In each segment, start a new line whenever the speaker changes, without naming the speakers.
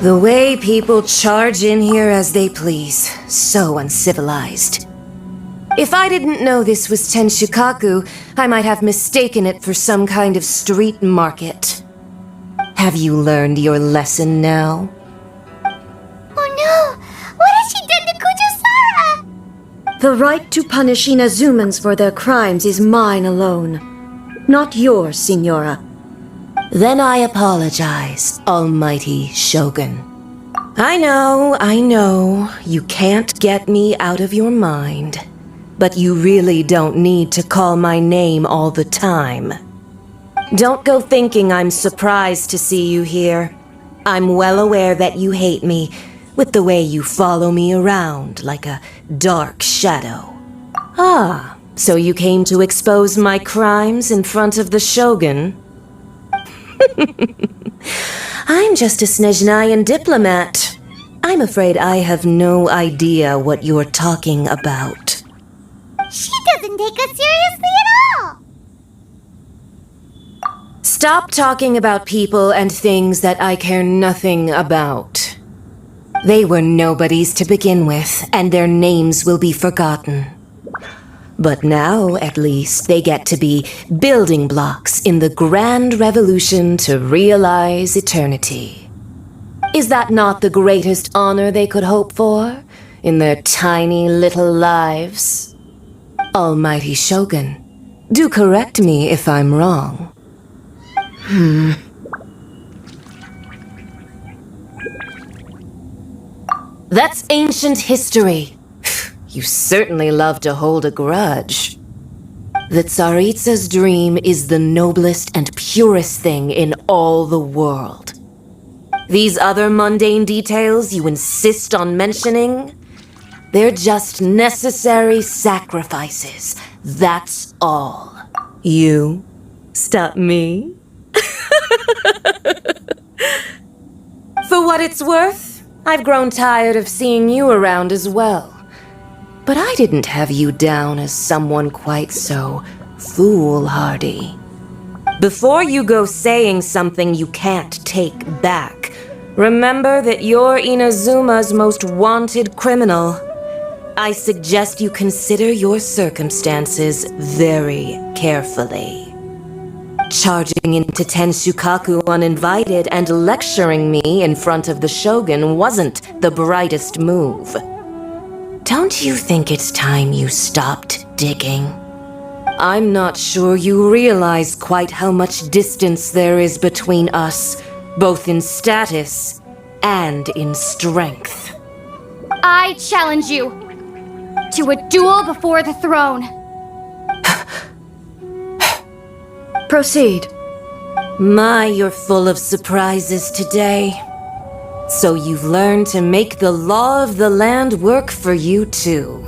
The way people charge in here as they please. So uncivilized. If I didn't know this was Tenshukaku, I might have mistaken it for some kind of street market. Have you learned your lesson now?
Oh no! What has she done to Kujusara?
The right to punish Inazumans for their crimes is mine alone. Not yours, signora.
Then I apologize, Almighty Shogun. I know, you can't get me out of your mind. But you really don't need to call my name all the time. Don't go thinking I'm surprised to see you here. I'm well aware that you hate me, with the way you follow me around like a dark shadow. Ah, so you came to expose my crimes in front of the Shogun? I'm just a Snezhnayan diplomat. I'm afraid I have no idea what you're talking about.
She doesn't take us seriously at all!
Stop talking about people and things that I care nothing about. They were nobodies to begin with, and their names will be forgotten. But now, at least, they get to be building blocks in the grand revolution to realize eternity. Is that not the greatest honor they could hope for in their tiny little lives? Almighty Shogun, do correct me if I'm wrong. That's ancient history. You certainly love to hold a grudge. The Tsaritsa's dream is the noblest and purest thing in all the world. These other mundane details you insist on mentioning, they're just necessary sacrifices. That's all. You stop me? For what it's worth, I've grown tired of seeing you around as well. But I didn't have you down as someone quite so foolhardy. Before you go saying something you can't take back, remember that you're Inazuma's most wanted criminal. I suggest you consider your circumstances very carefully. Charging into Tenshukaku uninvited and lecturing me in front of the Shogun wasn't the brightest move. Don't you think it's time you stopped digging? I'm not sure you realize quite how much distance there is between us, both in status and in strength.
I challenge you to a duel before the throne.
Proceed.
My, you're full of surprises today. So you've learned to make the law of the land work for you too,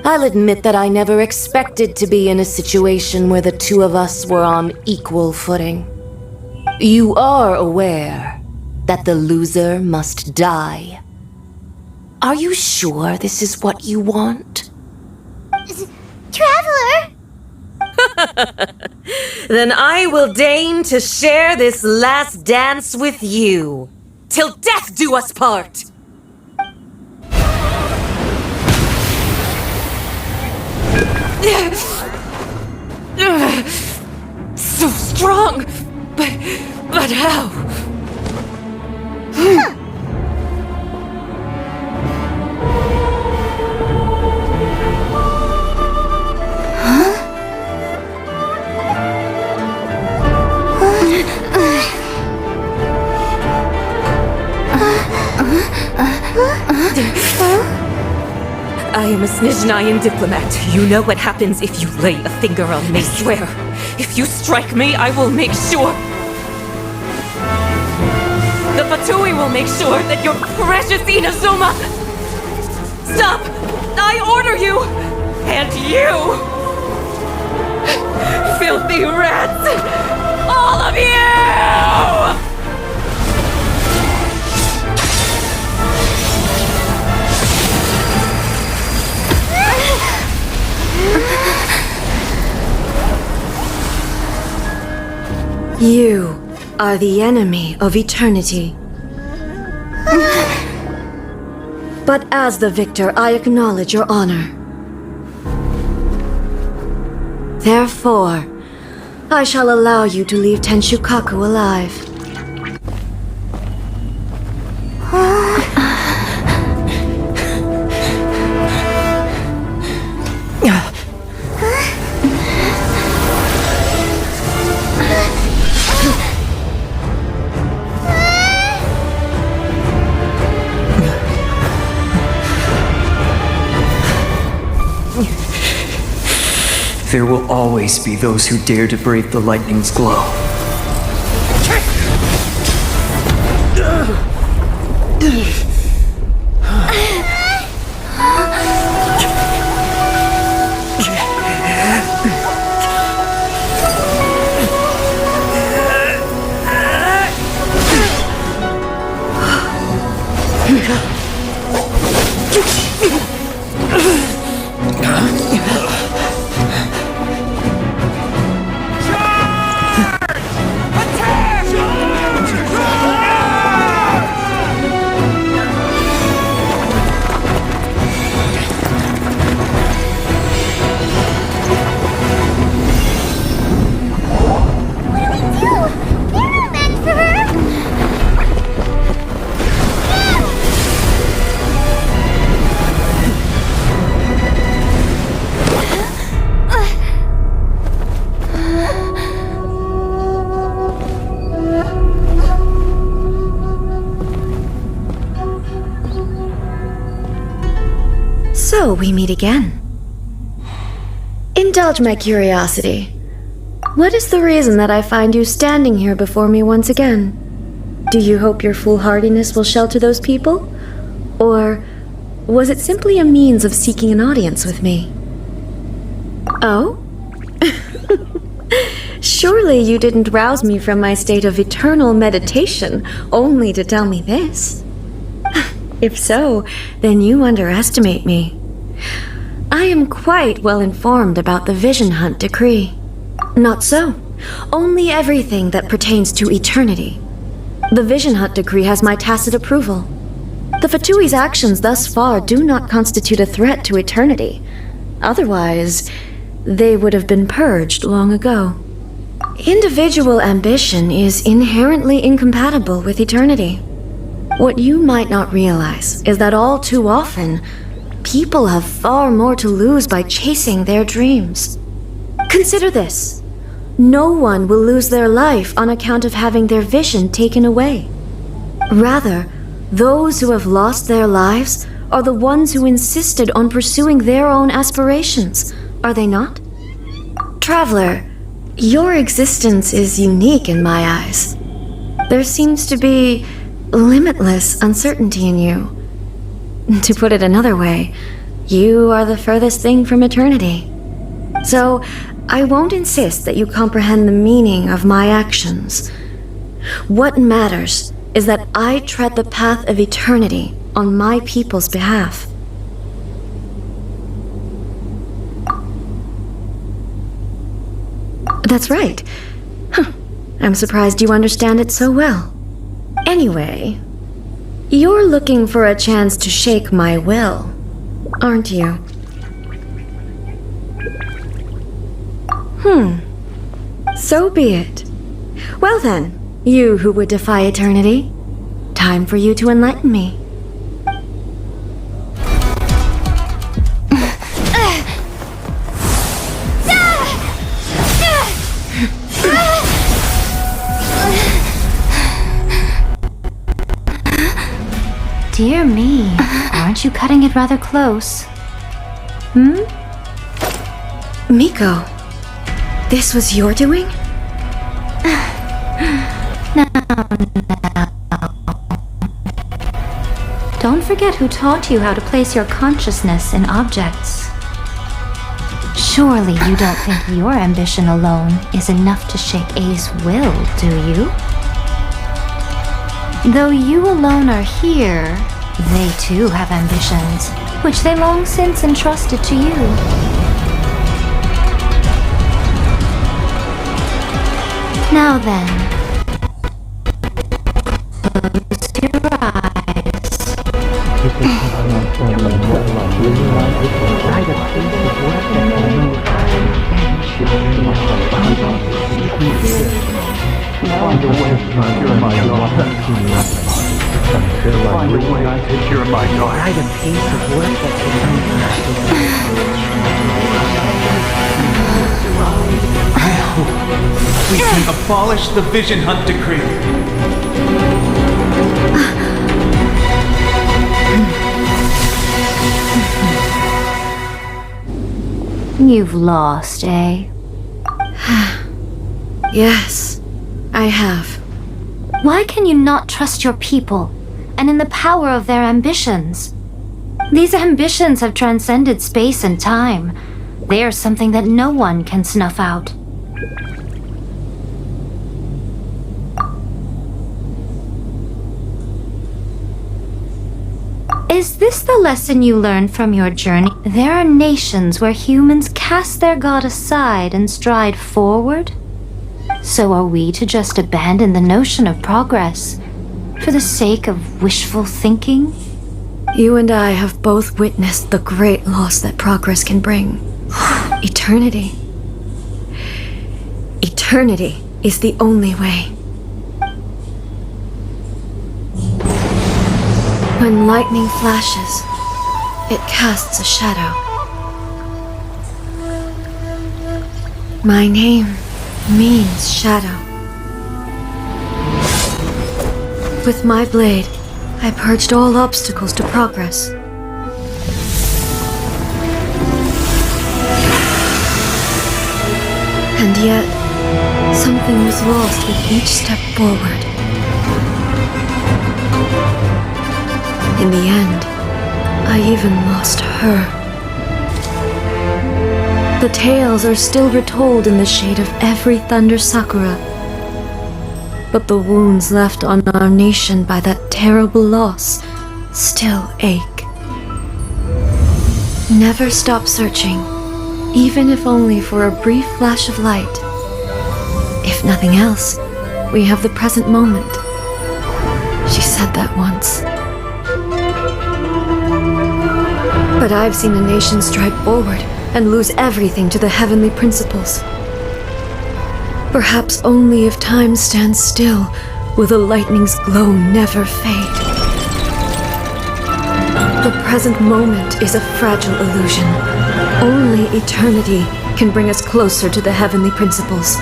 I'll admit that I never expected to be in a situation where the two of us were on equal footing. You are aware that the loser must die. Are you sure this is what you want?
Traveler!
Then I will deign to share this last dance with you. Till death do us part! So strong! But how? I am a Snezhnayan diplomat. You know what happens if you lay a finger on me. Swear, if you strike me, I will make sure... The Fatui will make sure that your precious Inazuma... Stop! I order you! And you! Filthy rats! All of you!
You are the enemy of eternity. But as the victor, I acknowledge your honor. Therefore, I shall allow you to leave Tenshukaku alive.
There will always be those who dare to brave the lightning's glow.
So we meet again. Indulge my curiosity. What is the reason that I find you standing here before me once again? Do you hope your foolhardiness will shelter those people? Or was it simply a means of seeking an audience with me? Oh? Surely you didn't rouse me from my state of eternal meditation only to tell me this. If so, then you underestimate me. I am quite well informed about the Vision Hunt decree. Not so. Only everything that pertains to eternity. The Vision Hunt decree has my tacit approval. The Fatui's actions thus far do not constitute a threat to eternity. Otherwise, they would have been purged long ago. Individual ambition is inherently incompatible with eternity. What you might not realize is that all too often, people have far more to lose by chasing their dreams. Consider this. No one will lose their life on account of having their vision taken away. Rather, those who have lost their lives are the ones who insisted on pursuing their own aspirations, are they not? Traveler, your existence is unique in my eyes. There seems to be limitless uncertainty in you. To put it another way, you are the furthest thing from eternity. So, I won't insist that you comprehend the meaning of my actions. What matters is that I tread the path of eternity on my people's behalf. That's right. I'm surprised you understand it so well. Anyway, you're looking for a chance to shake my will, aren't you? So be it. Well then, you who would defy eternity, time for you to enlighten me.
Dear me, aren't you cutting it rather close?
Miko, this was your doing?
Don't forget who taught you how to place your consciousness in objects. Surely you don't think your ambition alone is enough to shake A's will, do you? Though you alone are here, they too have ambitions, which they long since entrusted to you. Now then, close your eyes.
cure my daughter. Find a way to cure my daughter.
Write a piece of work that
I hope we can abolish the Vision Hunt decree.
You've lost, eh?
Yes, I have.
Why can you not trust your people and in the power of their ambitions? These ambitions have transcended space and time. They are something that no one can snuff out. Is this the lesson you learned from your journey? There are nations where humans cast their god aside and stride forward. So are we to just abandon the notion of progress for the sake of wishful thinking?
You and I have both witnessed the great loss that progress can bring. Eternity. Eternity is the only way. When lightning flashes, it casts a shadow. My name means shadow. With my blade, I purged all obstacles to progress. And yet, something was lost with each step forward. In the end, I even lost her. The tales are still retold in the shade of every thunder sakura. But the wounds left on our nation by that terrible loss still ache. Never stop searching, even if only for a brief flash of light. If nothing else, we have the present moment. She said that once. But I've seen a nation stride forward and lose everything to the heavenly principles. Perhaps only if time stands still will the lightning's glow never fade. The present moment is a fragile illusion. Only eternity can bring us closer to the heavenly principles.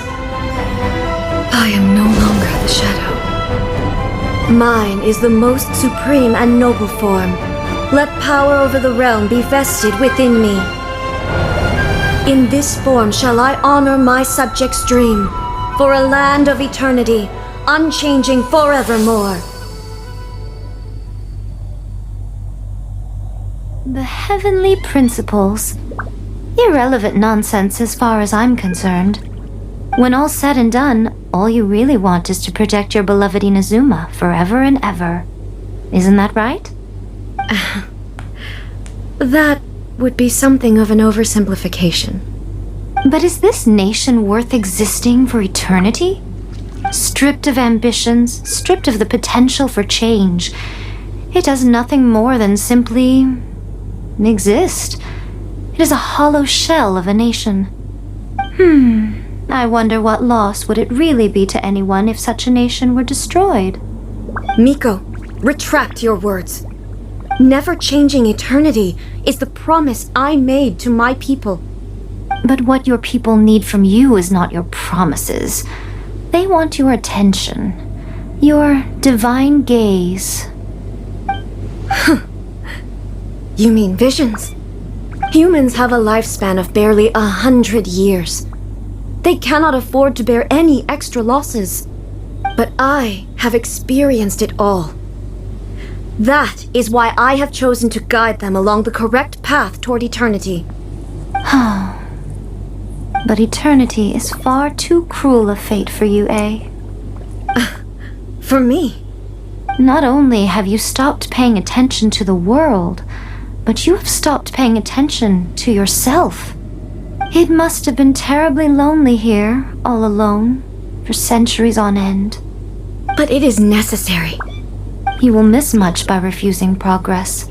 I am no longer the shadow. Mine is the most supreme and noble form. Let power over the realm be vested within me. In this form shall I honor my subjects' dream, for a land of eternity, unchanging forevermore.
The heavenly principles? Irrelevant nonsense as far as I'm concerned. When all's said and done, all you really want is to protect your beloved Inazuma forever and ever. Isn't that right?
That would be something of an oversimplification.
But is this nation worth existing for eternity? Stripped of ambitions, stripped of the potential for change, it does nothing more than simply exist. It is a hollow shell of a nation. I wonder what loss would it really be to anyone if such a nation were destroyed?
Miko, retract your words. Never changing eternity is the promise I made to my people.
But what your people need from you is not your promises. They want your attention, your divine gaze.
You mean visions? Humans have a lifespan of barely 100 years. They cannot afford to bear any extra losses. But I have experienced it all. That is why I have chosen to guide them along the correct path toward eternity.
But eternity is far too cruel a fate for you, eh?
For me?
Not only have you stopped paying attention to the world, but you have stopped paying attention to yourself. It must have been terribly lonely here, all alone, for centuries on end.
But it is necessary.
You will miss much by refusing progress.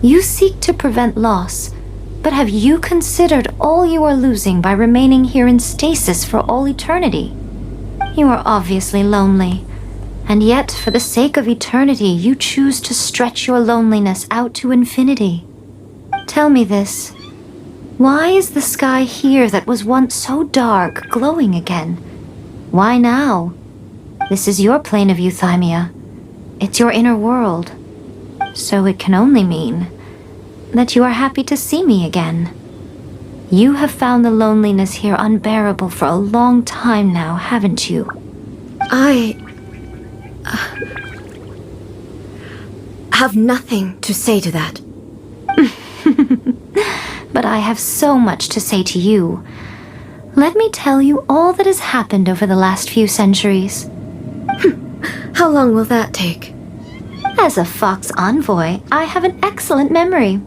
You seek to prevent loss, but have you considered all you are losing by remaining here in stasis for all eternity? You are obviously lonely. And yet, for the sake of eternity, you choose to stretch your loneliness out to infinity. Tell me this. Why is the sky here that was once so dark glowing again? Why now? This is your plane of euthymia. It's your inner world. So it can only mean that you are happy to see me again. You have found the loneliness here unbearable for a long time now, haven't you?
I have nothing to say to that.
But I have so much to say to you. Let me tell you all that has happened over the last few centuries.
How long will that take?
As a Fox envoy, I have an excellent memory.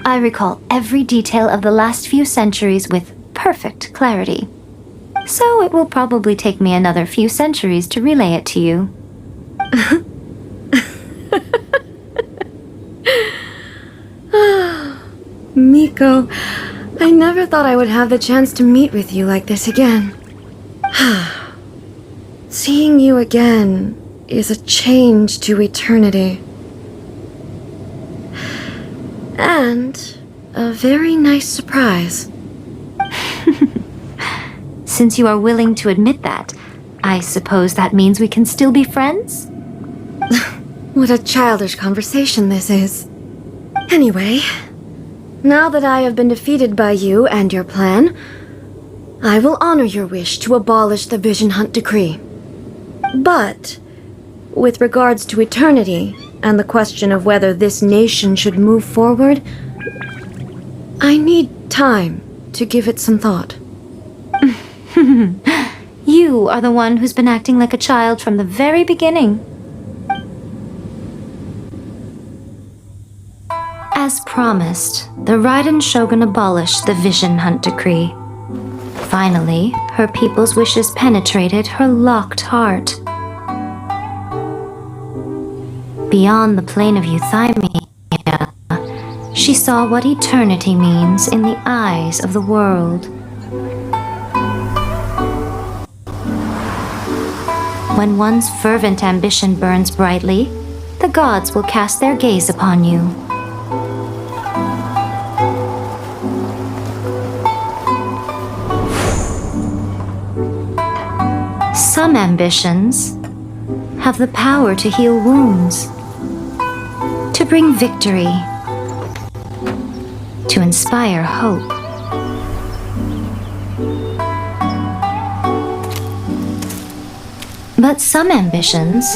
I recall every detail of the last few centuries with perfect clarity. So it will probably take me another few centuries to relay it to you.
Miko, I never thought I would have the chance to meet with you like this again. Seeing you again is a change to eternity. And a very nice surprise.
Since you are willing to admit that, I suppose that means we can still be friends?
What a childish conversation this is. Anyway, now that I have been defeated by you and your plan, I will honor your wish to abolish the Vision Hunt decree. But, with regards to eternity and the question of whether this nation should move forward, I need time to give it some thought.
You are the one who's been acting like a child from the very beginning. As promised, the Raiden Shogun abolished the Vision Hunt decree. Finally, her people's wishes penetrated her locked heart. Beyond the plane of euthymia, she saw what eternity means in the eyes of the world. When one's fervent ambition burns brightly, the gods will cast their gaze upon you. Some ambitions have the power to heal wounds, to bring victory, to inspire hope. But some ambitions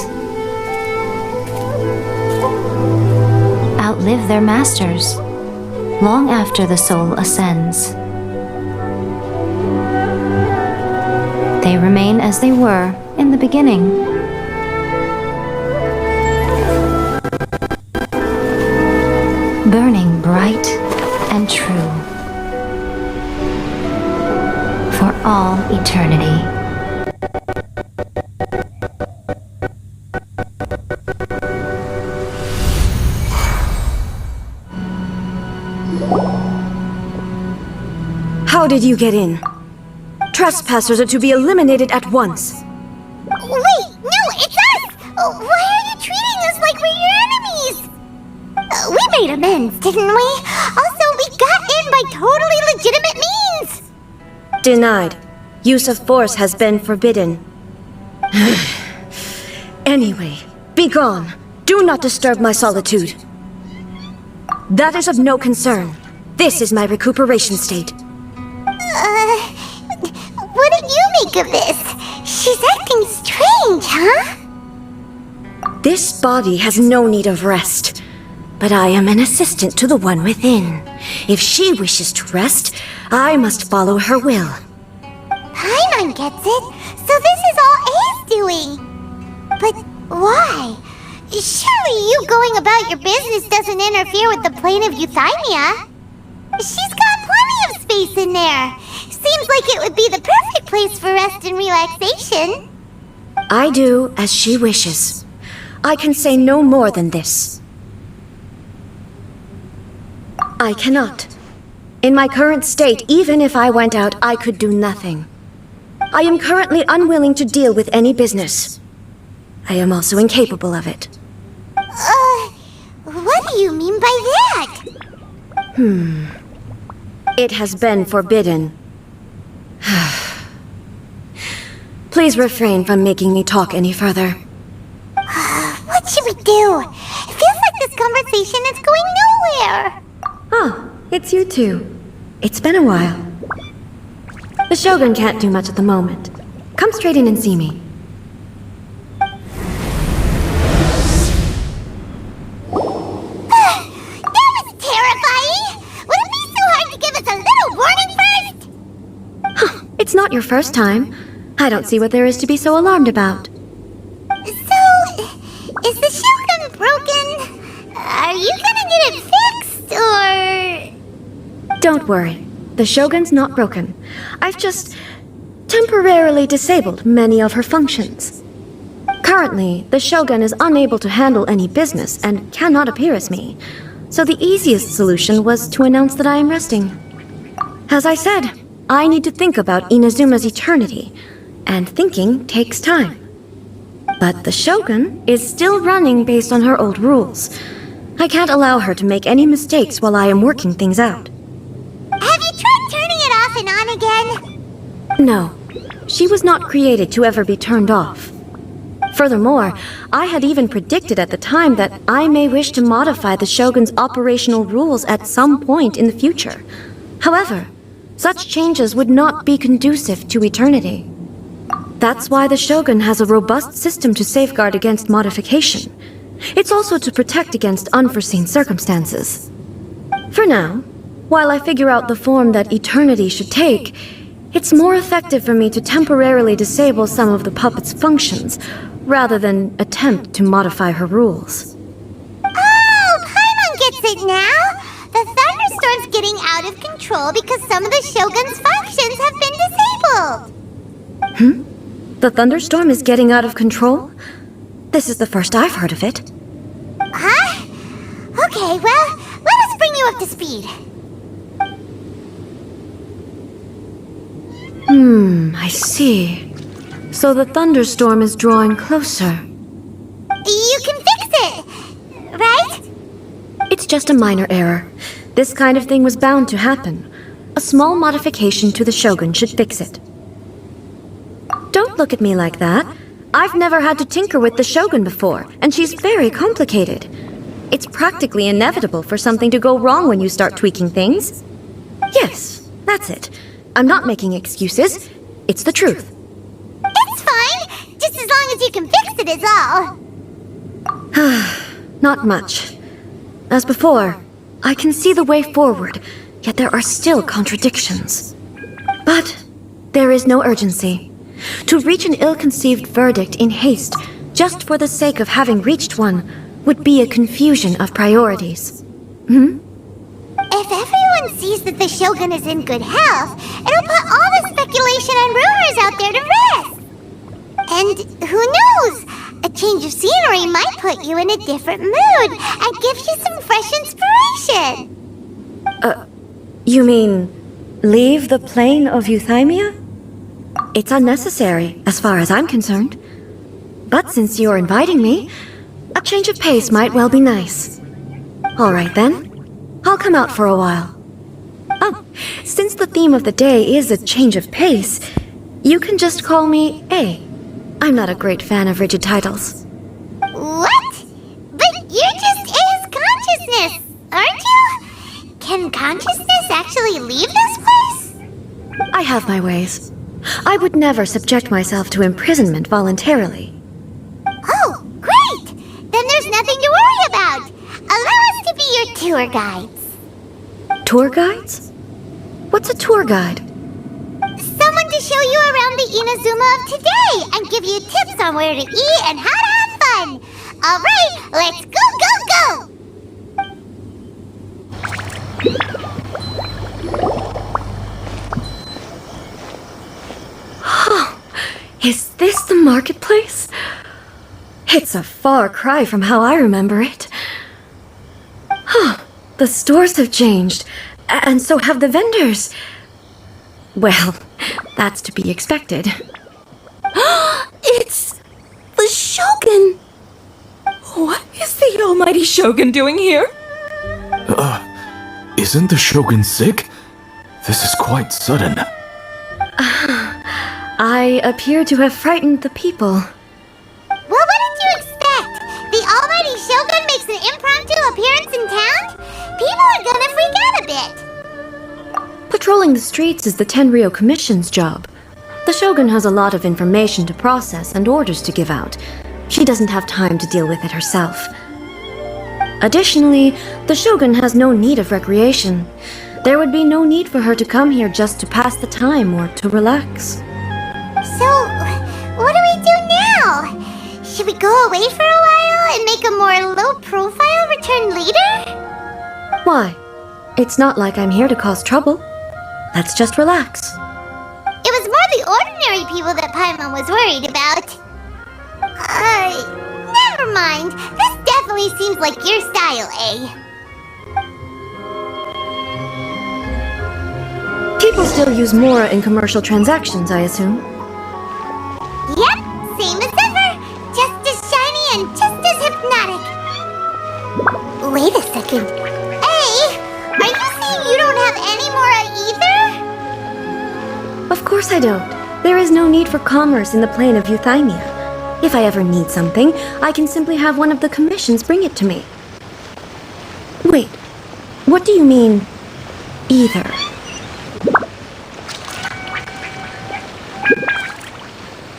outlive their masters long after the soul ascends. They remain as they were in the beginning. Burning bright and true for all eternity.
How did you get in? Trespassers are to be eliminated at once.
Wait, no, it's us! Why are you treating us like we're your enemies? We made amends, didn't we? Also, we got in by totally legitimate means!
Denied. Use of force has been forbidden. Anyway, be gone. Do not disturb my solitude. That is of no concern. This is my recuperation state.
What did you make of this? She's acting strange, huh?
This body has no need of rest, but I am an assistant to the one within. If she wishes to rest, I must follow her will.
Paimon gets it. So this is all A's doing. But why? Surely you going about your business doesn't interfere with the plane of euthymia. She's got plenty of space in there. Seems like it would be the perfect place for rest and relaxation.
I do as she wishes. I can say no more than this. I cannot. In my current state, even if I went out, I could do nothing. I am currently unwilling to deal with any business. I am also incapable of it.
What do you mean by that?
It has been forbidden. Please refrain from making me talk any further.
What should we do? It feels like this conversation is going nowhere.
Ah, it's you two. It's been a while. The Shogun can't do much at the moment. Come straight in and see me.
That was terrifying! Would it be so hard to give us a little warning first?
It's not your first time. I don't see what there is to be so alarmed about.
So, is the Shogun broken? Are you gonna get it fixed, or...?
Don't worry. The Shogun's not broken. I've just temporarily disabled many of her functions. Currently, the Shogun is unable to handle any business and cannot appear as me. So the easiest solution was to announce that I am resting. As I said, I need to think about Inazuma's eternity, and thinking takes time. But the Shogun is still running based on her old rules. I can't allow her to make any mistakes while I am working things out.
Have you tried turning it off and on again?
No, she was not created to ever be turned off. Furthermore, I had even predicted at the time that I may wish to modify the Shogun's operational rules at some point in the future. However, such changes would not be conducive to eternity. That's why the Shogun has a robust system to safeguard against modification. It's also to protect against unforeseen circumstances. For now, while I figure out the form that eternity should take, it's more effective for me to temporarily disable some of the puppet's functions, rather than attempt to modify her rules.
Oh, Paimon gets it now! The thunderstorm's getting out of control because some of the Shogun's functions have been disabled.
The thunderstorm is getting out of control? This is the first I've heard of it.
Huh? Okay, well, let us bring you up to speed.
I see. So the thunderstorm is drawing closer.
You can fix it, right?
It's just a minor error. This kind of thing was bound to happen. A small modification to the Shogun should fix it. Don't look at me like that. I've never had to tinker with the Shogun before, and she's very complicated. It's practically inevitable for something to go wrong when you start tweaking things. Yes, that's it. I'm not making excuses. It's the truth.
It's fine, just as long as you can fix it is all.
Not much. As before, I can see the way forward, yet there are still contradictions. But there is no urgency. To reach an ill-conceived verdict in haste, just for the sake of having reached one, would be a confusion of priorities.
If everyone sees that the Shogun is in good health, it'll put all the speculation and rumors out there to rest. And who knows? A change of scenery might put you in a different mood and give you some fresh inspiration.
You mean, leave the plane of Euthymia? It's unnecessary, as far as I'm concerned. But since you're inviting me, a change of pace might well be nice. All right then. I'll come out for a while. Oh, since the theme of the day is a change of pace, you can just call me A. I'm not a great fan of rigid titles.
What? But you're just A's consciousness, aren't you? Can consciousness actually leave this place?
I have my ways. I would never subject myself to imprisonment voluntarily.
Oh, great! Then there's nothing to worry about. Allow us to be your tour guides.
Tour guides? What's a tour guide?
Someone to show you around the Inazuma of today and give you tips on where to eat and how to have fun. All right, let's go, go, go!
Is this the marketplace? It's a far cry from how I remember it. The stores have changed, and so have the vendors. Well, That's to be expected.
It's the Shogun! What is the almighty Shogun doing here?
Isn't the Shogun sick? This is quite sudden.
I appear to have frightened the people.
Well, what did you expect? The almighty Shogun makes an impromptu appearance in town? People are gonna freak out a bit.
Patrolling the streets is the Tenryou Commission's job. The Shogun has a lot of information to process and orders to give out. She doesn't have time to deal with it herself. Additionally, the Shogun has no need of recreation. There would be no need for her to come here just to pass the time or to relax.
So, what do we do now? Should we go away for a while and make a more low-profile return later?
Why? It's not like I'm here to cause trouble. Let's just relax.
It was more the ordinary people that Paimon was worried about. Never mind. This definitely seems like your style, eh?
People still use Mora in commercial transactions, I assume.
Yep, same as ever. Just as shiny and just as hypnotic. Wait a second. Hey, are you saying you don't have any Mora either?
Of course I don't. There is no need for commerce in the plane of Euthymia. If I ever need something, I can simply have one of the commissions bring it to me. Wait, what do you mean, either?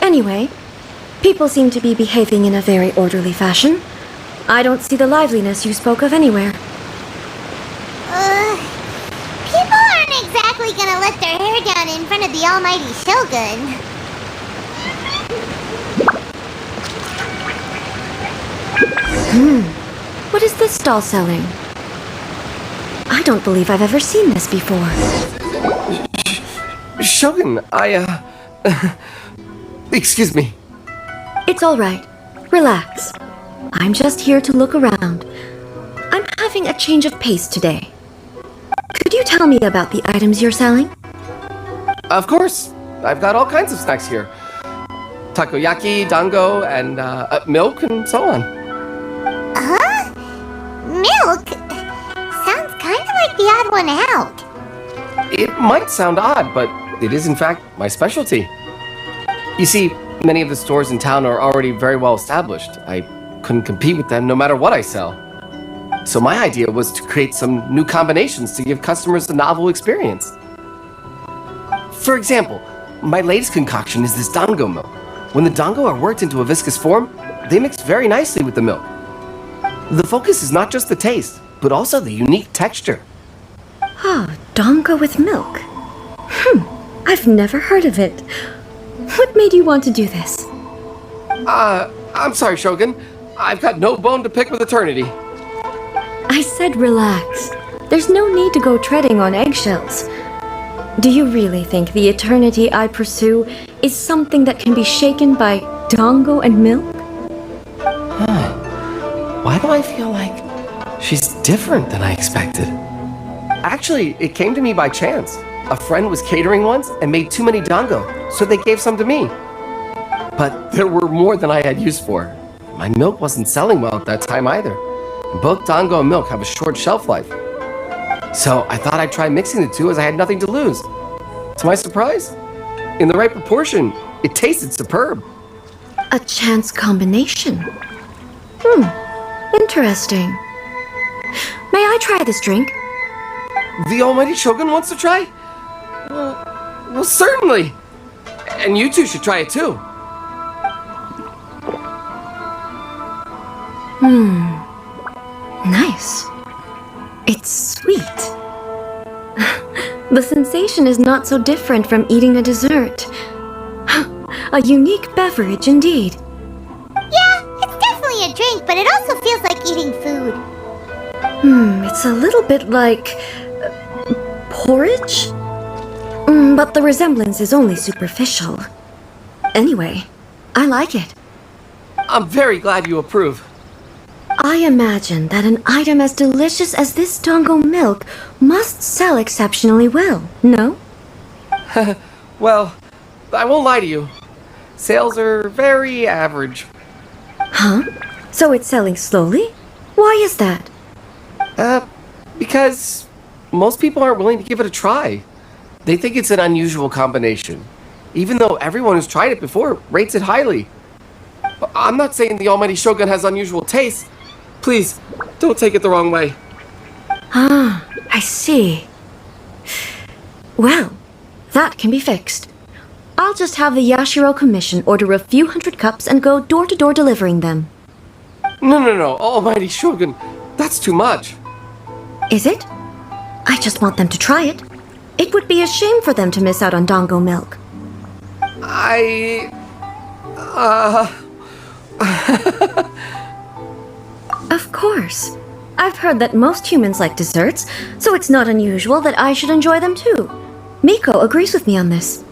Anyway, people seem to be behaving in a very orderly fashion. I don't see the liveliness you spoke of anywhere.
People aren't exactly gonna let their hair down in front of the almighty Shogun.
What is this stall selling? I don't believe I've ever seen this before.
Shogun, excuse me.
It's all right. Relax. I'm just here to look around. I'm having a change of pace today. Could you tell me about the items you're selling?
Of course. I've got all kinds of snacks here. Takoyaki, dango, and milk, and so on.
Huh? Milk? Sounds kind of like the odd one out.
It might sound odd, but it is in fact my specialty. You see, many of the stores in town are already very well established. I couldn't compete with them no matter what I sell. So my idea was to create some new combinations to give customers a novel experience. For example, my latest concoction is this dango milk. When the dango are worked into a viscous form, they mix very nicely with the milk. The focus is not just the taste, but also the unique texture.
Oh, dango with milk. I've never heard of it. What made you want to do this?
I'm sorry, Shogun. I've got no bone to pick with eternity.
I said relax. There's no need to go treading on eggshells. Do you really think the eternity I pursue is something that can be shaken by dango and milk?
Why do I feel like she's different than I expected? Actually, it came to me by chance. A friend was catering once and made too many dango, so they gave some to me. But there were more than I had use for. My milk wasn't selling well at that time either. Both dango and milk have a short shelf life. So I thought I'd try mixing the two as I had nothing to lose. To my surprise, in the right proportion, it tasted superb.
A chance combination. Interesting. May I try this drink?
The almighty Shogun wants to try? Well, certainly. And you two should try it too.
Nice. It's sweet. The sensation is not so different from eating a dessert. A unique beverage indeed.
Yeah, it's definitely a drink, but it also feels like eating food.
It's a little bit like porridge? But the resemblance is only superficial. Anyway, I like it.
I'm very glad you approve.
I imagine that an item as delicious as this dango milk must sell exceptionally well, no?
Well, I won't lie to you. Sales are very average.
Huh? So it's selling slowly? Why is that?
Because most people aren't willing to give it a try. They think it's an unusual combination, even though everyone who's tried it before rates it highly. I'm not saying the Almighty Shogun has unusual taste. Please, don't take it the wrong way.
Ah, I see. Well, that can be fixed. I'll just have the Yashiro Commission order a few hundred cups and go door-to-door delivering them.
No, Almighty Shogun, that's too much.
Is it? I just want them to try it. It would be a shame for them to miss out on Dango milk. Of course. I've heard that most humans like desserts, so it's not unusual that I should enjoy them too. Miko agrees with me on this.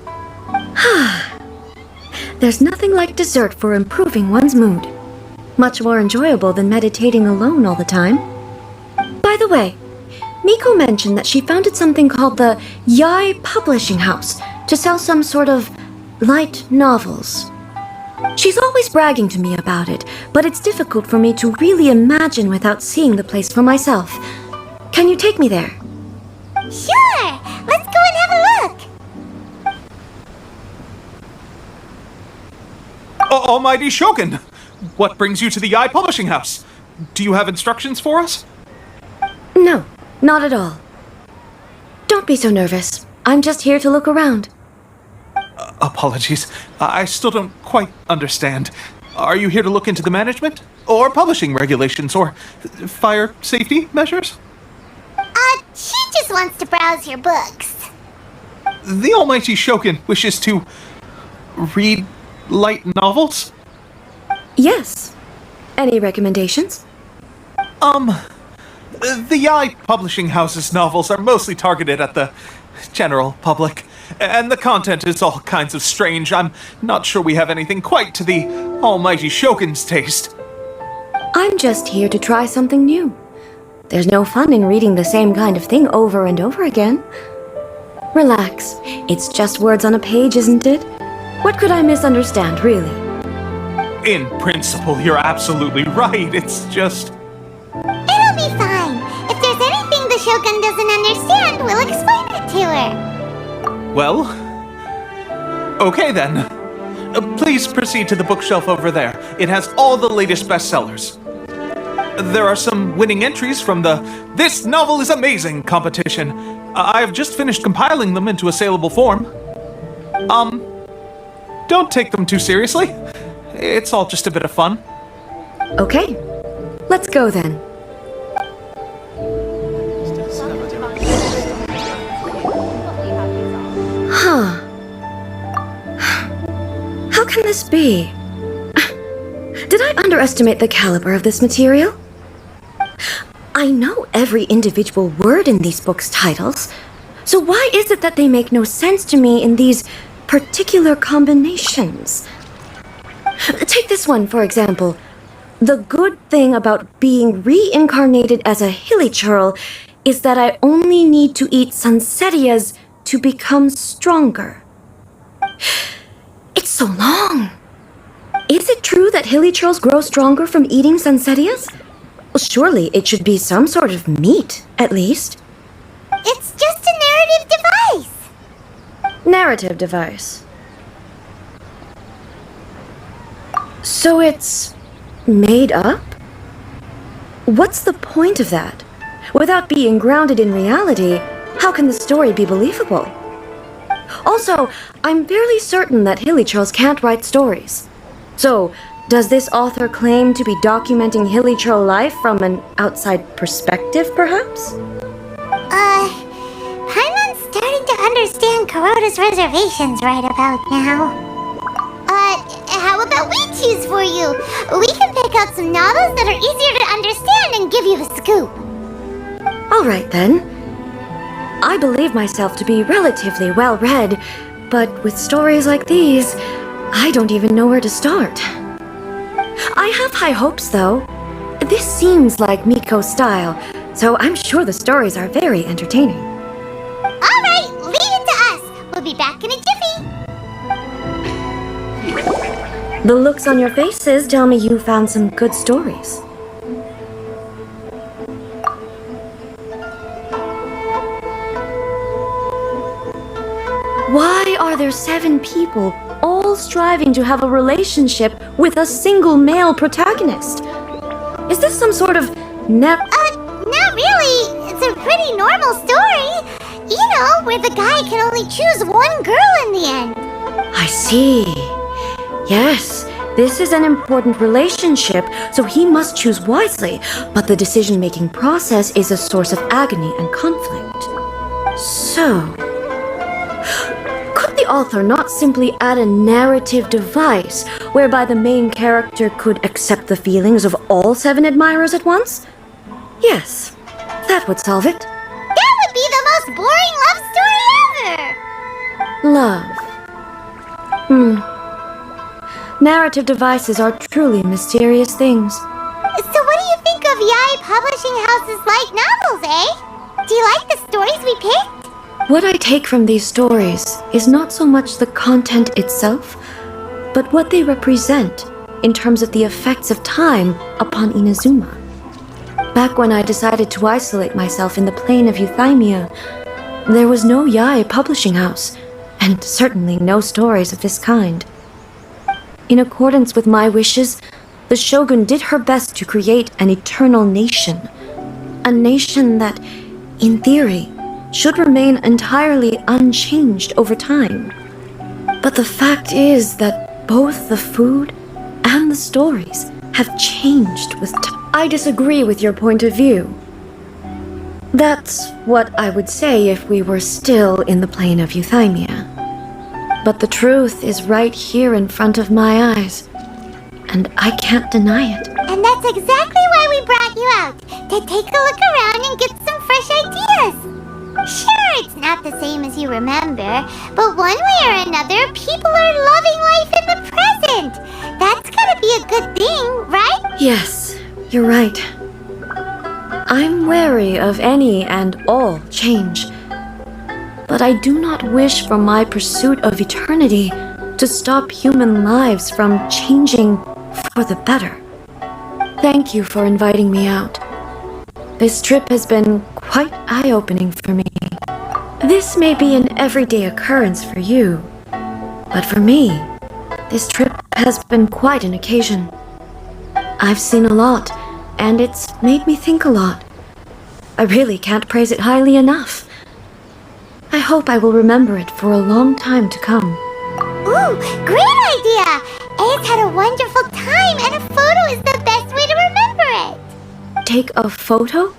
There's nothing like dessert for improving one's mood. Much more enjoyable than meditating alone all the time. By the way, Miko mentioned that she founded something called the Yai Publishing House to sell some sort of light novels. She's always bragging to me about it, but it's difficult for me to really imagine without seeing the place for myself. Can you take me there?
Sure! Let's go and have a look!
Almighty Shogun! What brings you to the Yai Publishing House? Do you have instructions for us?
No, not at all. Don't be so nervous. I'm just here to look around.
Apologies. I still don't quite understand. Are you here to look into the management? Or publishing regulations? Or fire safety measures?
She just wants to browse your books.
The Almighty Shogun wishes to read light novels?
Yes. Any recommendations?
The Yai Publishing House's novels are mostly targeted at the general public, and the content is all kinds of strange. I'm not sure we have anything quite to the Almighty Shogun's taste.
I'm just here to try something new. There's no fun in reading the same kind of thing over and over again. Relax. It's just words on a page, isn't it? What could I misunderstand, really?
In principle, you're absolutely right. It's just...
It'll be fine. If there's anything the Shogun doesn't understand, we'll explain it to her.
Well... okay then. Please proceed to the bookshelf over there. It has all the latest bestsellers. There are some winning entries from the This Novel is Amazing competition. I've just finished compiling them into a saleable form. Don't take them too seriously. It's all just a bit of fun.
Okay. Let's go then. Huh. How can this be? Did I underestimate the caliber of this material? I know every individual word in these books' titles, so why is it that they make no sense to me in these particular combinations? Take this one, for example. The good thing about being reincarnated as a hilly churl is that I only need to eat sunsettias to become stronger. It's so long. Is it true that hilly churls grow stronger from eating sunsettias? Well, surely it should be some sort of meat, at least.
It's just a narrative device.
Narrative device. So it's made up? What's the point of that? Without being grounded in reality, how can the story be believable? Also, I'm fairly certain that hilly churls can't write stories. So, does this author claim to be documenting hilly churl life from an outside perspective, perhaps?
Paimon's starting to understand Kuroda's reservations right about now. How about we choose for you? We can pick out some novels that are easier to understand and give you the scoop.
All right, then. I believe myself to be relatively well-read, but with stories like these, I don't even know where to start. I have high hopes, though. This seems like Miko's style, so I'm sure the stories are very entertaining.
All right, leave it to us. We'll be back in a jiffy.
The looks on your faces tell me you found some good stories. Why are there 7 people all striving to have a relationship with a single male protagonist? Is this some sort of
Not really. It's a pretty normal story. You know, where the guy can only choose one girl in the end.
I see. Yes, this is an important relationship, so he must choose wisely, but the decision-making process is a source of agony and conflict. So, could the author not simply add a narrative device whereby the main character could accept the feelings of all 7 admirers at once? Yes, that would solve it.
That would be the most boring love story ever.
Love. Narrative devices are truly mysterious things.
So what do you think of Yae Publishing House's light novels, eh? Do you like the stories we picked?
What I take from these stories is not so much the content itself, but what they represent in terms of the effects of time upon Inazuma. Back when I decided to isolate myself in the plane of Euthymia, there was no Yae Publishing House, and certainly no stories of this kind. In accordance with my wishes, the Shogun did her best to create an eternal nation. A nation that, in theory, should remain entirely unchanged over time. But the fact is that both the food and the stories have changed with time. I disagree with your point of view. That's what I would say if we were still in the plane of Euthymia. But the truth is right here in front of my eyes, and I can't deny it.
And that's exactly why we brought you out, to take a look around and get some fresh ideas. Sure, it's not the same as you remember, but one way or another, people are loving life in the present. That's gotta be a good thing, right?
Yes, you're right. I'm wary of any and all change. But I do not wish for my pursuit of eternity to stop human lives from changing for the better. Thank you for inviting me out. This trip has been quite eye-opening for me. This may be an everyday occurrence for you, but for me, this trip has been quite an occasion. I've seen a lot, and it's made me think a lot. I really can't praise it highly enough. I hope I will remember it for a long time to come.
Ooh, great idea! Ace had a wonderful time, and a photo is the best way to remember it.
Take a photo?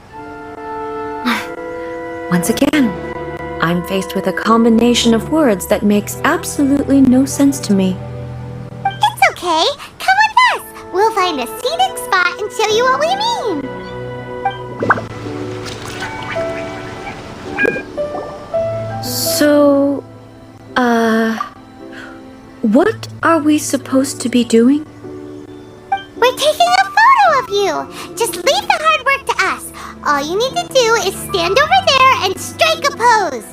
Once again, I'm faced with a combination of words that makes absolutely no sense to me.
It's okay. Come with us. We'll find a scenic spot and show you what we mean.
So, what are we supposed to be doing?
We're taking a photo of you. Just leave the hard work to us. All you need to do is stand over there and strike a pose.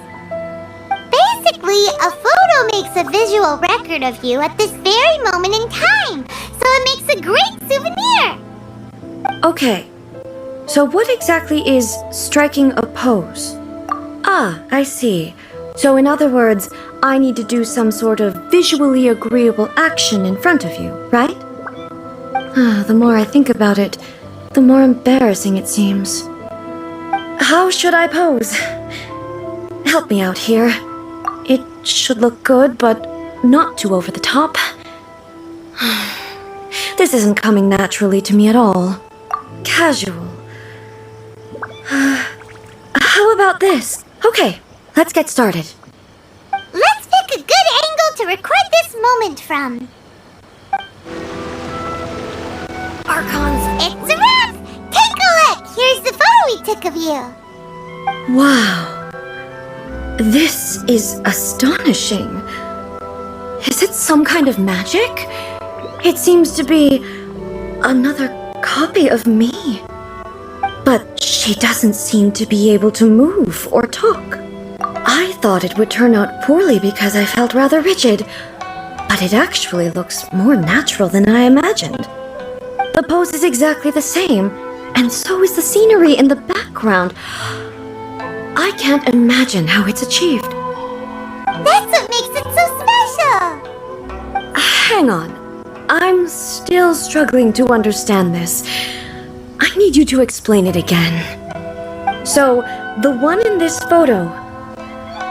Basically, a photo makes a visual record of you at this very moment in time, so it makes a great souvenir.
Okay, so what exactly is striking a pose? Ah, I see. So in other words, I need to do some sort of visually agreeable action in front of you, right? The more I think about it, the more embarrassing it seems. How should I pose? Help me out here. It should look good, but not too over the top. This isn't coming naturally to me at all. Casual. How about this? Okay, let's get started.
Let's pick a good angle to record this moment from. Archons, it's a wrap! Take a look! Here's the photo we took of you.
Wow. This is astonishing. Is it some kind of magic? It seems to be another copy of me. But she doesn't seem to be able to move or talk. I thought it would turn out poorly because I felt rather rigid. But it actually looks more natural than I imagined. The pose is exactly the same, and so is the scenery in the background. I can't imagine how it's achieved.
That's what makes it so special!
Hang on. I'm still struggling to understand this. I need you to explain it again. So, the one in this photo,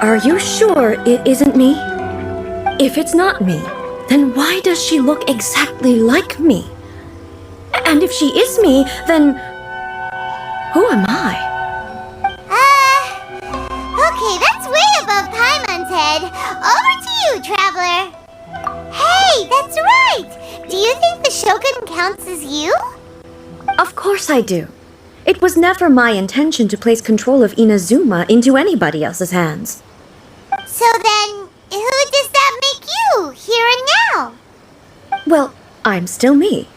are you sure it isn't me? If it's not me, then why does she look exactly like me? And if she is me, then who am I?
Okay, that's way above Paimon's head. Over to you, Traveler. Hey, that's right! Do you think the Shogun counts as you?
Of course I do. It was never my intention to place control of Inazuma into anybody else's hands.
So then, who does that make you, here and now?
Well, I'm still me.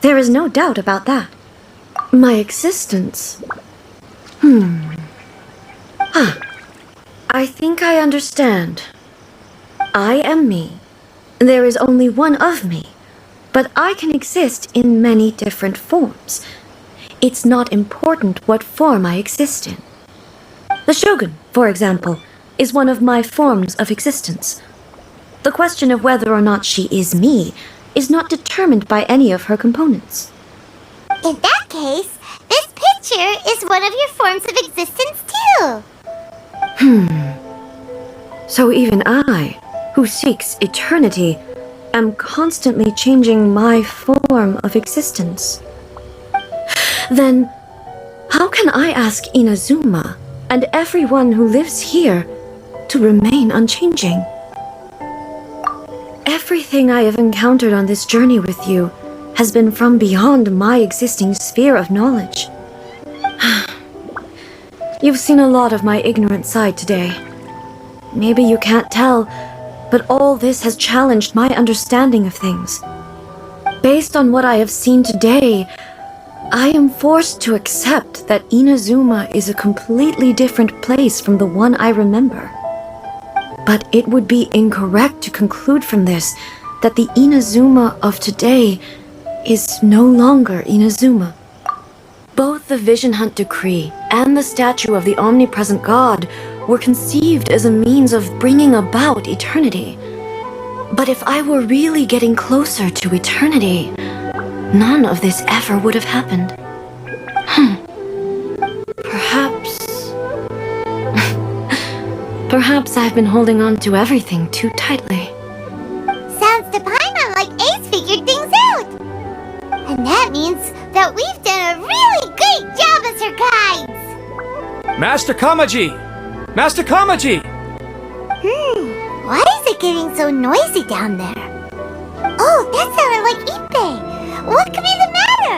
There is no doubt about that. My existence. I think I understand. I am me. There is only one of me, but I can exist in many different forms. It's not important what form I exist in. The Shogun, for example, is one of my forms of existence. The question of whether or not she is me is not determined by any of her components.
In that case, this picture is one of your forms of existence too.
So even I, who seeks eternity, am constantly changing my form of existence. Then, how can I ask Inazuma and everyone who lives here to remain unchanging? Everything I have encountered on this journey with you has been from beyond my existing sphere of knowledge. You've seen a lot of my ignorant side today. Maybe you can't tell, but all this has challenged my understanding of things. Based on what I have seen today, I am forced to accept that Inazuma is a completely different place from the one I remember. But it would be incorrect to conclude from this that the Inazuma of today is no longer Inazuma. Both the Vision Hunt Decree and the statue of the omnipresent God were conceived as a means of bringing about eternity. But if I were really getting closer to eternity, none of this ever would have happened. Perhaps I've been holding on to everything too tightly.
Sounds to Paimon like Ace figured things out. And that means that we've done a really great job as her guides.
Master Kamaji! Master Kamaji!
Why is it getting so noisy down there? Oh, that sounded like Ippei. What could be the matter?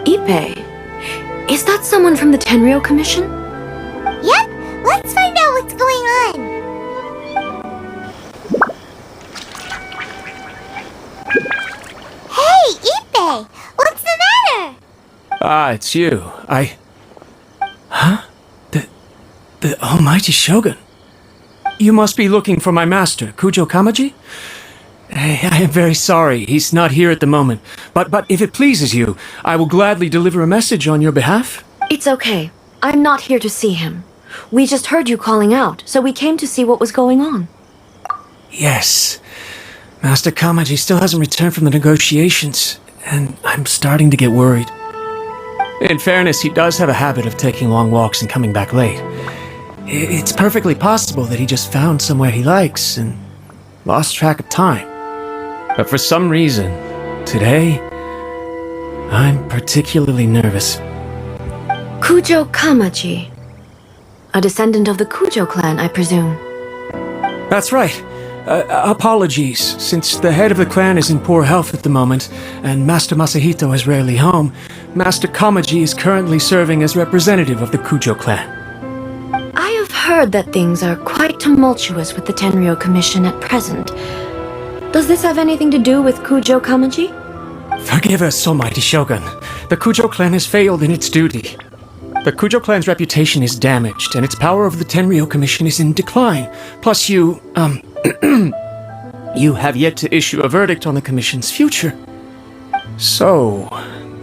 Ippei? Is that someone from the Tenryou Commission?
Yep, let's find out what's going on. Hey, Ippei! What's the matter?
Ah, it's you. Huh? The almighty Shogun. You must be looking for my master, Kujo Kamaji? I am very sorry, he's not here at the moment. But if it pleases you, I will gladly deliver a message on your behalf.
It's okay. I'm not here to see him. We just heard you calling out, so we came to see what was going on.
Yes. Master Kamaji still hasn't returned from the negotiations, and I'm starting to get worried. In fairness, he does have a habit of taking long walks and coming back late. It's perfectly possible that he just found somewhere he likes and lost track of time. But for some reason, today, I'm particularly nervous.
Kujo Kamaji. A descendant of the Kujo clan, I presume.
That's right. Apologies, since the head of the clan is in poor health at the moment, and Master Masahito is rarely home, Master Kamaji is currently serving as representative of the Kujo clan.
I have heard that things are quite tumultuous with the Tenryou Commission at present. Does this have anything to do with Kujo Kamaji?
Forgive us, almighty Shogun. The Kujo clan has failed in its duty. The Kujo clan's reputation is damaged, and its power over the Tenryou Commission is in decline. Plus you you have yet to issue a verdict on the Commission's future. So,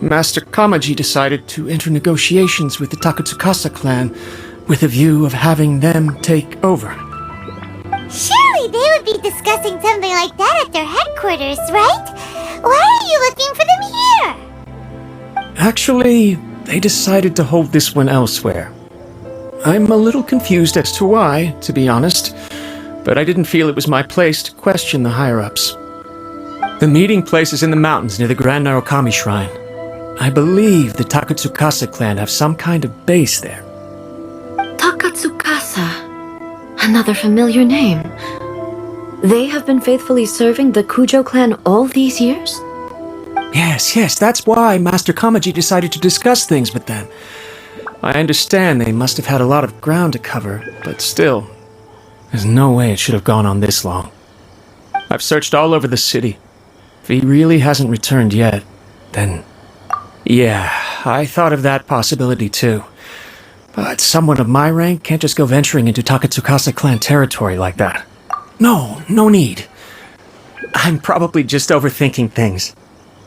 Master Kamaji decided to enter negotiations with the Takatsukasa clan with a view of having them take over.
Surely they would be discussing something like that at their headquarters, right? Why are you looking for them here?
Actually, they decided to hold this one elsewhere. I'm a little confused as to why, to be honest, but I didn't feel it was my place to question the higher-ups. The meeting place is in the mountains near the Grand Narukami Shrine. I believe the Takatsukasa clan have some kind of base there.
Takatsukasa. Another familiar name. They have been faithfully serving the Kujo clan all these years?
Yes, that's why Master Kamaji decided to discuss things with them. I understand they must have had a lot of ground to cover, but still, there's no way it should have gone on this long. I've searched all over the city. If he really hasn't returned yet, then... yeah, I thought of that possibility too. But someone of my rank can't just go venturing into Takatsukasa clan territory like that. No need. I'm probably just overthinking things.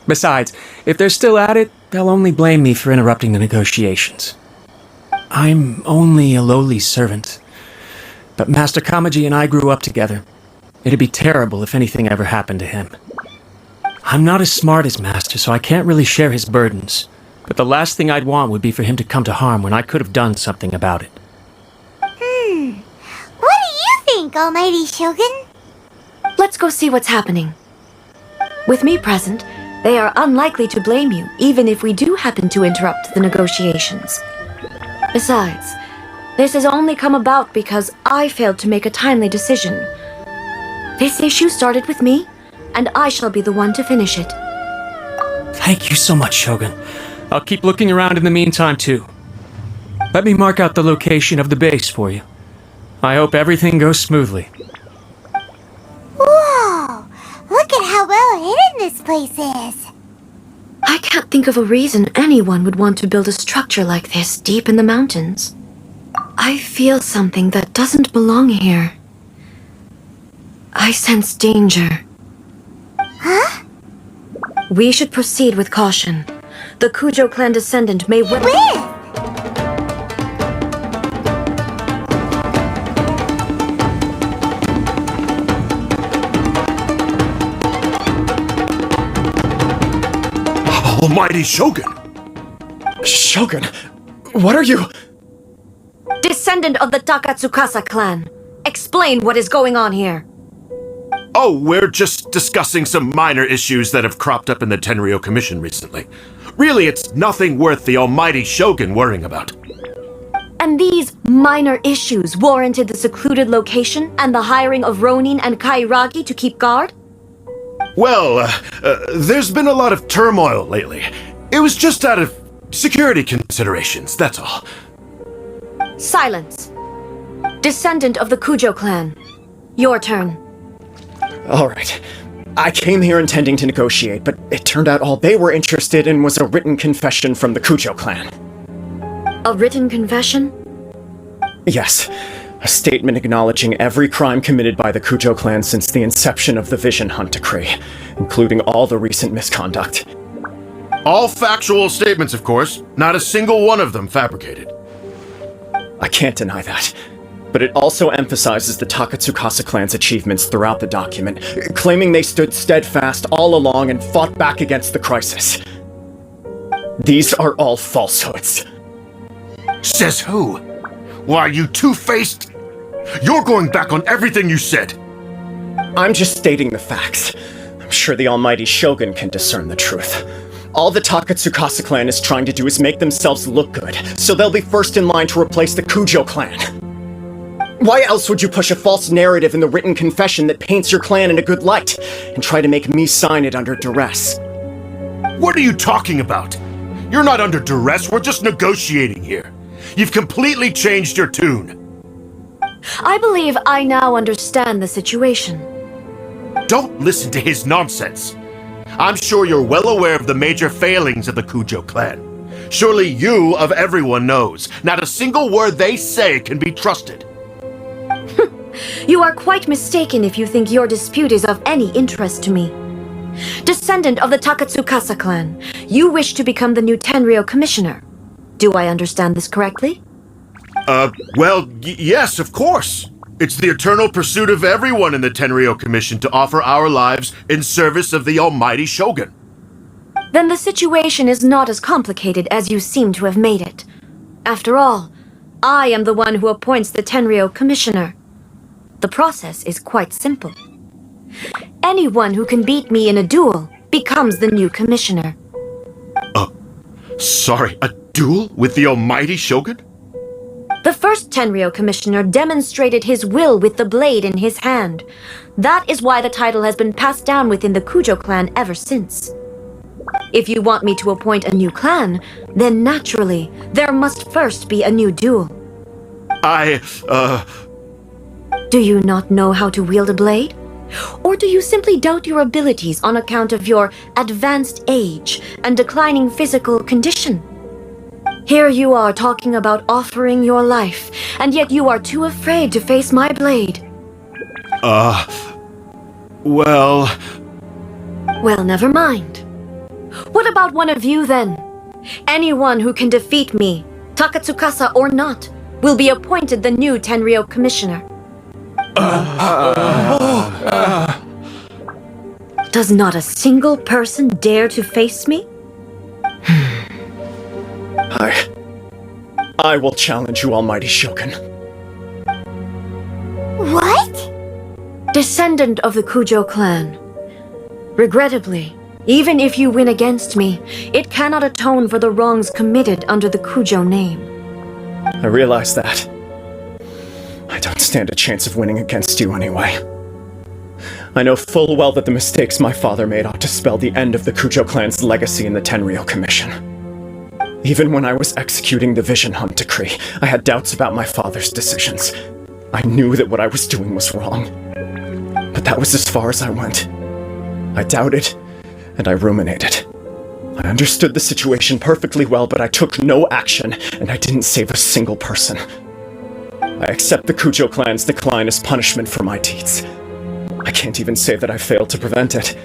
Besides, if they're still at it, they'll only blame me for interrupting the negotiations. I'm only a lowly servant. But Master Kamaji and I grew up together. It'd be terrible if anything ever happened to him. I'm not as smart as Master, so I can't really share his burdens. But the last thing I'd want would be for him to come to harm when I could have done something about it.
What do you think, Almighty Shogun?
Let's go see what's happening. With me present, they are unlikely to blame you, even if we do happen to interrupt the negotiations. Besides, this has only come about because I failed to make a timely decision. This issue started with me, and I shall be the one to finish it.
Thank you so much, Shogun. I'll keep looking around in the meantime, too. Let me mark out the location of the base for you. I hope everything goes smoothly.
Whoa! Look at how well hidden this place is.
I can't think of a reason anyone would want to build a structure like this deep in the mountains. I feel something that doesn't belong here. I sense danger.
Huh?
We should proceed with caution. The Kujo clan descendant may well—
Where?
Almighty Shogun!
Shogun, what are you?
Descendant of the Takatsukasa clan. Explain what is going on here.
Oh, we're just discussing some minor issues that have cropped up in the Tenryo Commission recently. Really, it's nothing worth the Almighty Shogun worrying about.
And these minor issues warranted the secluded location and the hiring of Ronin and Kairagi to keep guard?
Well, there's been a lot of turmoil lately. It was just out of security considerations, that's all.
Silence. Descendant of the Kujo clan. Your turn.
All right. I came here intending to negotiate, but it turned out all they were interested in was a written confession from the Kujo clan.
A written confession?
Yes. A statement acknowledging every crime committed by the Kujo clan since the inception of the Vision Hunt Decree, including all the recent misconduct.
All factual statements, of course. Not a single one of them fabricated.
I can't deny that. But it also emphasizes the Takatsukasa clan's achievements throughout the document, claiming they stood steadfast all along and fought back against the crisis. These are all falsehoods.
Says who? Why, you two-faced... You're going back on everything you said.
I'm just stating the facts. I'm sure the Almighty Shogun can discern the truth. All the Takatsukasa clan is trying to do is make themselves look good, so they'll be first in line to replace the Kujo clan. Why else would you push a false narrative in the written confession that paints your clan in a good light, and try to make me sign it under duress?
What are you talking about? You're not under duress, we're just negotiating here. You've completely changed your tune.
I believe I now understand the situation.
Don't listen to his nonsense. I'm sure you're well aware of the major failings of the Kujo clan. Surely you, of everyone, knows not a single word they say can be trusted.
You are quite mistaken if you think your dispute is of any interest to me. Descendant of the Takatsukasa clan, you wish to become the new Tenryou commissioner. Do I understand this correctly?
Well, yes, of course. It's the eternal pursuit of everyone in the Tenryou Commission to offer our lives in service of the almighty Shogun.
Then the situation is not as complicated as you seem to have made it. After all, I am the one who appoints the Tenryou commissioner. The process is quite simple. Anyone who can beat me in a duel becomes the new commissioner.
Sorry, a duel with the almighty Shogun?
The first Tenryou commissioner demonstrated his will with the blade in his hand. That is why the title has been passed down within the Kujo clan ever since. If you want me to appoint a new clan, then naturally, there must first be a new duel. Do you not know how to wield a blade? Or do you simply doubt your abilities on account of your advanced age and declining physical condition? Here you are talking about offering your life, and yet you are too afraid to face my blade.
Well,
never mind. What about one of you then? Anyone who can defeat me, Takatsukasa or not, will be appointed the new Tenryou commissioner. Does not a single person dare to face me?
I will challenge you, almighty Shogun.
What?
Descendant of the Kujo clan. Regrettably, even if you win against me, it cannot atone for the wrongs committed under the Kujo name.
I realize that. I don't stand a chance of winning against you anyway. I know full well that the mistakes my father made ought to spell the end of the Kujo clan's legacy in the Tenryou Commission. Even when I was executing the Vision Hunt decree, I had doubts about my father's decisions. I knew that what I was doing was wrong. But that was as far as I went. I doubted, and I ruminated. I understood the situation perfectly well, but I took no action, and I didn't save a single person. I accept the Kujo clan's decline as punishment for my deeds. I can't even say that I failed to prevent it,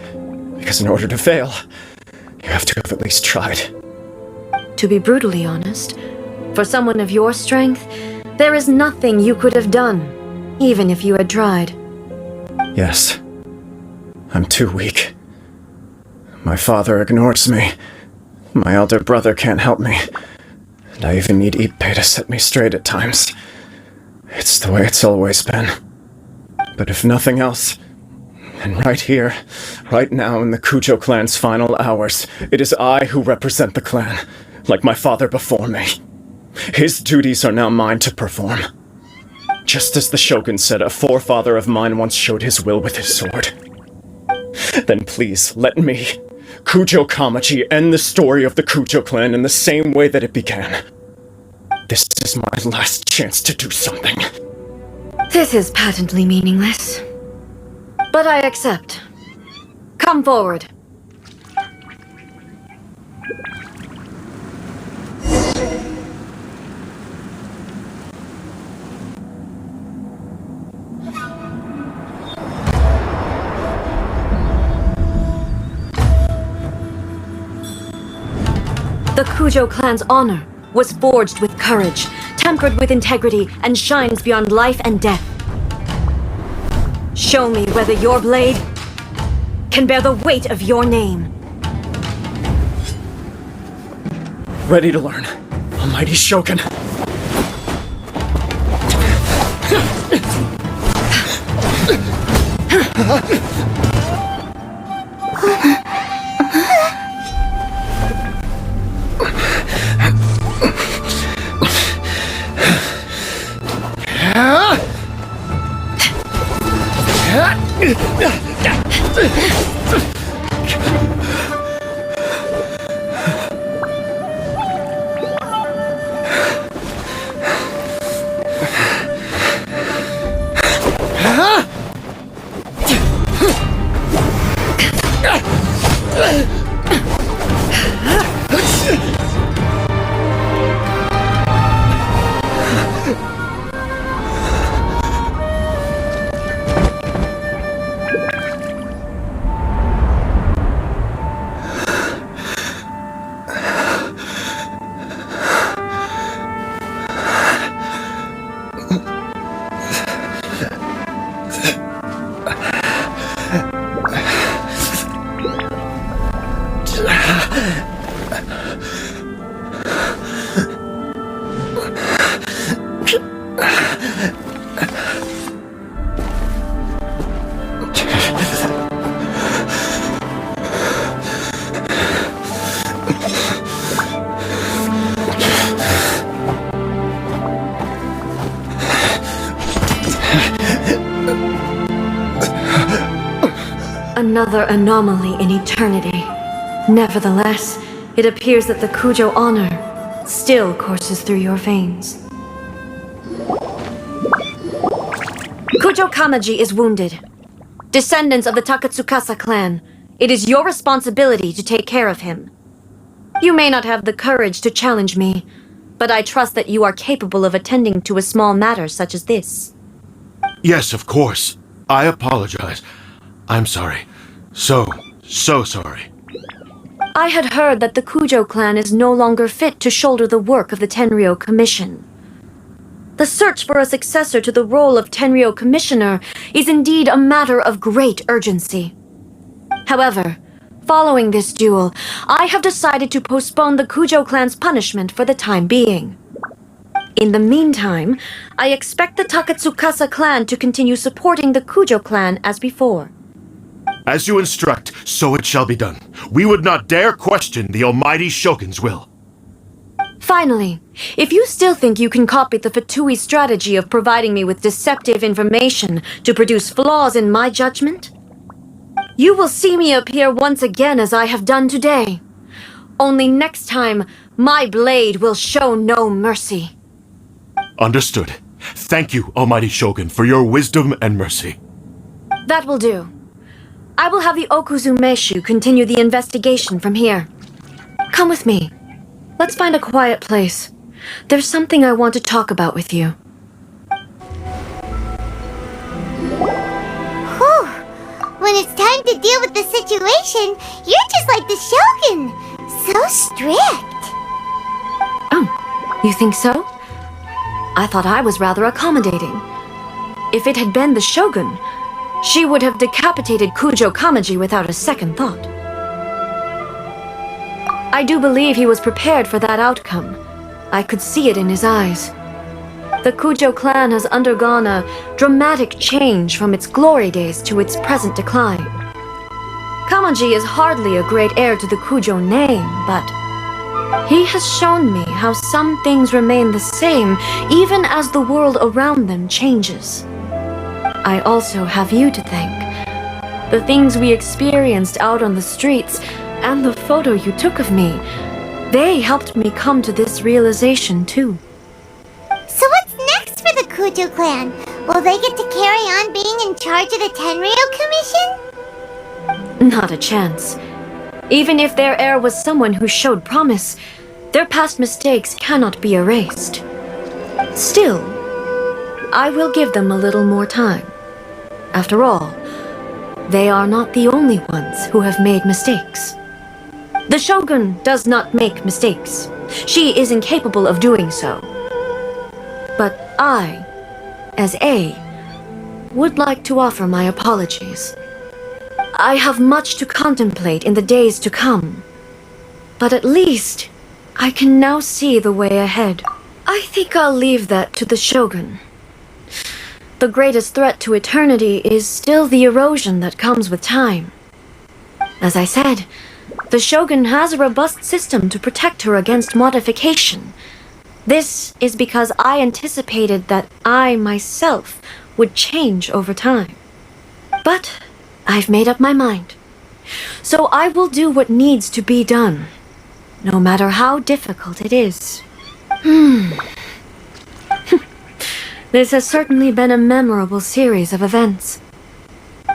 because in order to fail, you have to have at least tried.
To be brutally honest, for someone of your strength, there is nothing you could have done, even if you had tried.
Yes. I'm too weak. My father ignores me. My elder brother can't help me. And I even need Ippei to set me straight at times. It's the way it's always been. But if nothing else, then right here, right now in the Kujo clan's final hours, it is I who represent the clan, like my father before me. His duties are now mine to perform. Just as the Shogun said, a forefather of mine once showed his will with his sword. Then please, let me, Kujo Kamaji, end the story of the Kujo clan in the same way that it began. This is my last chance to do something.
This is patently meaningless. But I accept. Come forward. The Kujo clan's honor was forged with courage, tempered with integrity, and shines beyond life and death. Show me whether your blade can bear the weight of your name.
Ready to learn, almighty Shogun.
Another anomaly in eternity. Nevertheless, it appears that the Kujo honor still courses through your veins. Kujo Kamaji is wounded. Descendants of the Takatsukasa clan, it is your responsibility to take care of him. You may not have the courage to challenge me, but I trust that you are capable of attending to a small matter such as this.
Yes, of course. I apologize. I'm sorry. So sorry.
I had heard that the Kujo clan is no longer fit to shoulder the work of the Tenryou Commission. The search for a successor to the role of Tenryou Commissioner is indeed a matter of great urgency. However, following this duel, I have decided to postpone the Kujo clan's punishment for the time being. In the meantime, I expect the Takatsukasa clan to continue supporting the Kujo clan as before.
As you instruct, so it shall be done. We would not dare question the almighty Shogun's will.
Finally, if you still think you can copy the Fatui strategy of providing me with deceptive information to produce flaws in my judgment, you will see me appear once again as I have done today. Only next time, my blade will show no mercy.
Understood. Thank you, almighty Shogun, for your wisdom and mercy.
That will do. I will have the Okuzu Meishu continue the investigation from here. Come with me. Let's find a quiet place. There's something I want to talk about with you.
Whew. When it's time to deal with the situation, you're just like the Shogun. So strict.
Oh, you think so? I thought I was rather accommodating. If it had been the Shogun, she would have decapitated Kujo Kamaji without a second thought. I do believe he was prepared for that outcome. I could see it in his eyes. The Kujo clan has undergone a dramatic change from its glory days to its present decline. Kamaji is hardly a great heir to the Kujo name, but he has shown me how some things remain the same even as the world around them changes. I also have you to thank. The things we experienced out on the streets and the photo you took of me, they helped me come to this realization too.
So what's next for the Kujo clan? Will they get to carry on being in charge of the Tenryou Commission?
Not a chance. Even if their heir was someone who showed promise, their past mistakes cannot be erased. Still, I will give them a little more time. After all, they are not the only ones who have made mistakes. The Shogun does not make mistakes. She is incapable of doing so. But I, as A, would like to offer my apologies. I have much to contemplate in the days to come. But at least, I can now see the way ahead. I think I'll leave that to the Shogun. The greatest threat to eternity is still the erosion that comes with time. As I said, the Shogun has a robust system to protect her against modification. This is because I anticipated that I myself would change over time. But I've made up my mind. So I will do what needs to be done, no matter how difficult it is. This has certainly been a memorable series of events.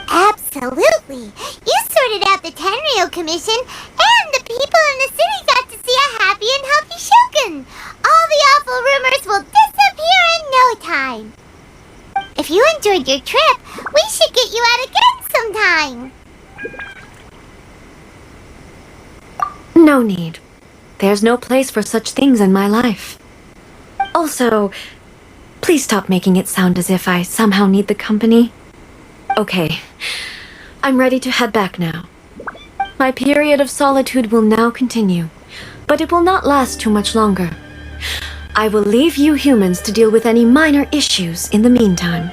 Absolutely. You sorted out the Tenryou Commission, and the people in the city got to see a happy and healthy Shogun. All the awful rumors will disappear in no time. If you enjoyed your trip, we should get you out again sometime.
No need. There's no place for such things in my life. Also, please stop making it sound as if I somehow need the company. Okay, I'm ready to head back now. My period of solitude will now continue, but it will not last too much longer. I will leave you humans to deal with any minor issues in the meantime.